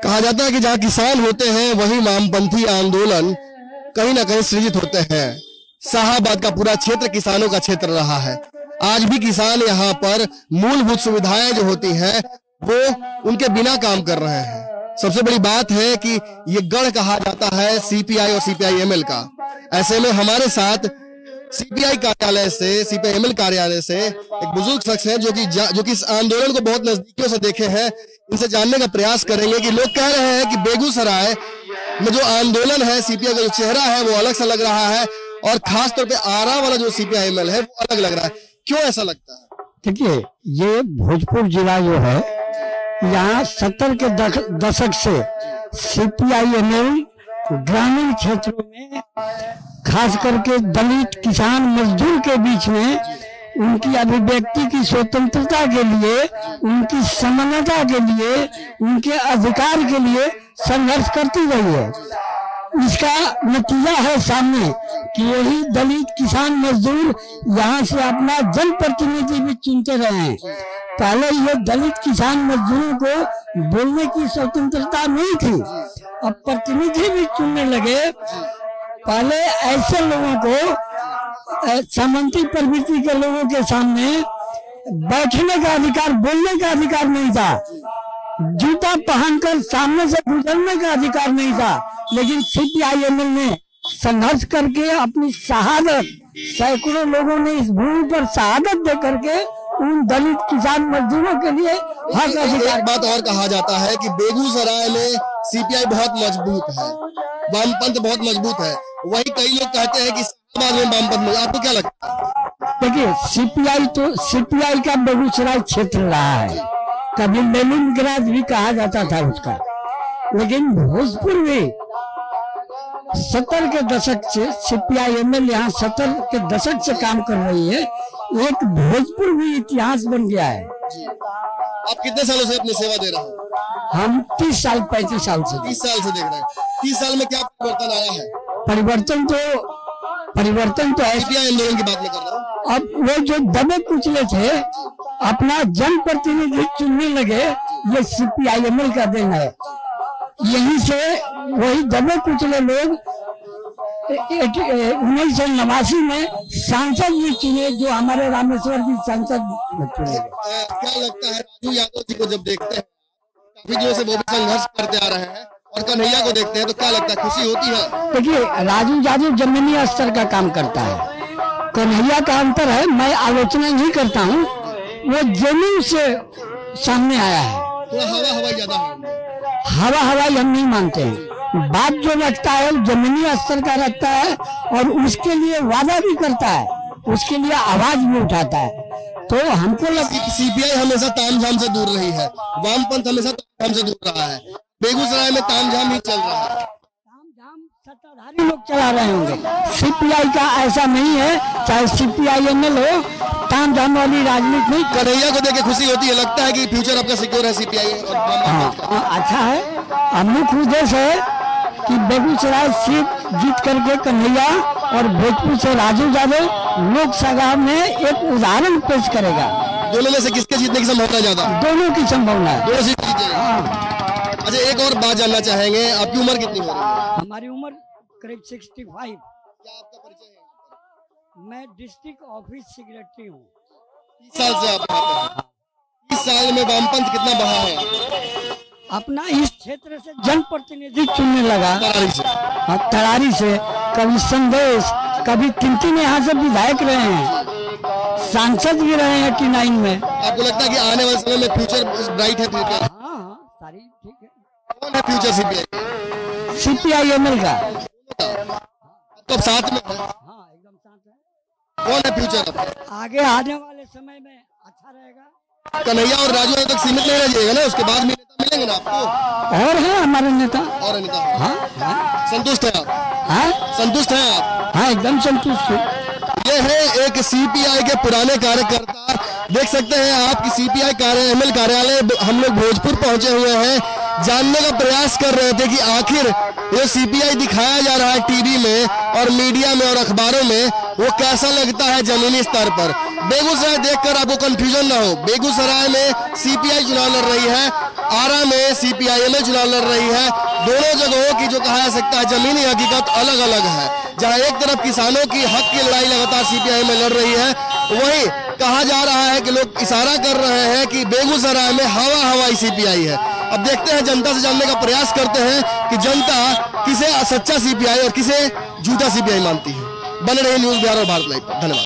कहा जाता है कि जहां किसान होते हैं वहीं वामपंथी आंदोलन कहीं ना कहीं सृजित होते हैं। शाहाबाद का पूरा क्षेत्र किसानों का क्षेत्र रहा है। आज भी किसान यहाँ पर मूलभूत सुविधाएं जो होती हैं वो उनके बिना काम कर रहे हैं। सबसे बड़ी बात है कि ये गढ़ कहा जाता है सीपीआई और सीपीआई-एमएल का। ऐसे में हमारे साथ सीपीआई कार्यालय से, सीपीआई-एमएल कार्यालय से एक बुजुर्ग शख्स है जो कि इस आंदोलन को बहुत नजदीकियों से देखे हैं। इनसे जानने का प्रयास करेंगे कि लोग कह रहे हैं कि बेगूसराय में जो आंदोलन है, सीपीआई का जो चेहरा है वो अलग सा लग रहा है और खासतौर पे आरा वाला जो सीपीआई-एमएल है वो अलग लग रहा है। क्यों ऐसा लगता है? देखिए, ये भोजपुर जिला जो है, यहाँ 70 के दशक से सीपीआई-एमएल ग्रामीण क्षेत्रों में खास करके दलित, किसान, मजदूर के बीच में उनकी अभिव्यक्ति की स्वतंत्रता के लिए, उनकी समानता के लिए, उनके अधिकार के लिए संघर्ष करती रही है। इसका नतीजा है सामने कि यही दलित, किसान, मजदूर यहाँ से अपना जनप्रतिनिधि भी चुनते रहे हैं। पहले ये दलित, किसान, मजदूरों को बोलने की स्वतंत्रता नहीं थी, अब प्रतिनिधि भी चुनने लगे। पहले ऐसे लोगों को, सामंती प्रवृत्ति के लोगों के सामने बैठने का अधिकार, बोलने का अधिकार नहीं था, जूता पहनकर सामने से गुजरने का अधिकार नहीं था। लेकिन सीपीआई-एमएल ने संघर्ष करके अपनी शहादत, सैकड़ों लोगों ने इस भूमि पर शहादत दे करके उन दलित, किसान, मजदूरों के लिए हक अधिकार। एक बात और कहा जाता है कि बेगूसराय में सीपीआई बहुत मजबूत है, वामपंथ बहुत मजबूत है। वही कई लोग कहते हैं कि शाहाबाद में वामपंथ। आपको क्या लगता है? देखिए, सीपीआई का बेगूसराय क्षेत्र रहा है, कभी लेनिनग्राद भी कहा जाता था उसका। लेकिन भोजपुर में 70 के दशक से सीपीआई-एमएल यहाँ 70 के दशक से काम कर रही है। एक भोजपुर भी इतिहास बन गया है। आप कितने सालों से अपनी सेवा दे रहे हैं? हम 30 साल 35 साल से 30 साल से देख रहे हैं। 30 साल में क्या परिवर्तन आया है? परिवर्तन तो है। आंदोलन की बात नहीं कर रहा हूँ। अब वो जो दबे कुचले थे, अपना जनप्रतिनिधि चुनने लगे, ये सीपीआई-एमएल का देन है। यहीं से वही दबे कुचले लोग 1989 में सांसद भी चुने, जो हमारे रामेश्वर जी सांसद चुने। क्या लगता है राजू यादव जी को जब देखते हैं, काफी दिनों से वो भी संघर्ष करते आ रहे हैं, और कन्हैया को देखते हैं तो क्या लगता है, खुशी होती है? देखिए, राजू यादव जमीनी स्तर का काम करता है, कन्हैया का अंतर है। मैं आलोचना नहीं करता हूँ, वो जमीन से सामने आया है। थोड़ा हवा ज्यादा है। हवाई हम नहीं मानते हैं। बात जो रखता है जमीनी स्तर का रखता है, और उसके लिए वादा भी करता है, उसके लिए आवाज भी उठाता है। तो हमको सीपीआई हमेशा तामझाम से दूर रही है, वामपंथ हमेशा तामझाम से दूर रहा है। बेगूसराय में तामझाम ही चल रहा है। तामझाम सत्ताधारी लोग चला रहे होंगे, सीपीआई का ऐसा नहीं है। चाहे सीपीआई-एमएल हो, तामझाम वाली राजनीति नहीं। कन्हैया को देख खुशी होती है, लगता है कि फ्यूचर आपका सिक्योर है सीपीआई और अच्छा है। मुख्य उद्देश्य है कि बेगूसराय सीट जीत करके कन्हैया और भोजपुर से राजू यादव लोकसभा में एक उदाहरण पेश करेगा। दोनों में से किसके जीतने की संभावना ज्यादा? दोनों की संभावना है। दोनों सीट जीतेंगे। अच्छा, एक और बात जानना चाहेंगे, आपकी उम्र कितनी हो रही है? हमारी उम्र करीब 65। क्या आपका परिचय है? मैं डिस्ट्रिक्ट ऑफिस सेक्रेटरी हूँ। 30 साल से आप यहाँ पे हैं। 30 साल में वामपंथ कितना बढ़ा है? अपना इस क्षेत्र से जनप्रतिनिधि चुनने लगा, तरारी से कभी संदेश, कभी किंतिन यहाँ से विधायक रहे हैं, सांसद भी रहे हैं 89 में। आपको लगता है कि आने वाले समय में फ्यूचर ब्राइट है? हाँ, सारी ठीक है। कौन है फ्यूचर सीपीआई? सीपीआई-एमएल का। तो साथ में है? हाँ, एकदम साथ है। कौन है फ्यूचर? आगे आने वाले समय में अच्छा रहेगा। कन्हैया और राजू तक सीमित नहीं रह जाएगा ना, उसके बाद भी नेता मिलेंगे ना आपको? और है हमारे नेता। और नेता? हाँ। संतुष्ट है आप? हाँ, संतुष्ट है आप? हाँ, एकदम संतुष्ट हूँ। ये है एक सीपीआई के पुराने कार्यकर्ता। देख सकते हैं आप कि सीपीआई-एमएल कार्यालय हम लोग भोजपुर पहुंचे हुए हैं। जानने का प्रयास कर रहे थे कि आखिर ये सीपीआई दिखाया जा रहा है टीवी में और मीडिया में और अखबारों में, वो कैसा लगता है जमीनी स्तर पर। बेगूसराय देखकर आपको कंफ्यूजन ना हो, बेगूसराय में सीपीआई चुनाव लड़ रही है, आरा में सीपीआईएम चुनाव लड़ रही है। दोनों जगहों की जो कहा जा सकता है जमीनी हकीकत अलग अलग है। जहां एक तरफ किसानों की हक की लड़ाई लगातार सीपीआई में लड़ रही है, वहीं कहा जा रहा है कि लोग इशारा कर रहे हैं कि बेगूसराय में हवा हवाई सीपीआई है। अब देखते हैं, जनता से जानने का प्रयास करते हैं कि जनता किसे सच्चा सीपीआई और किसे झूठा सीपीआई मानती है। बने रहे न्यूज़ बिहार और भारत लाइव पर। धन्यवाद।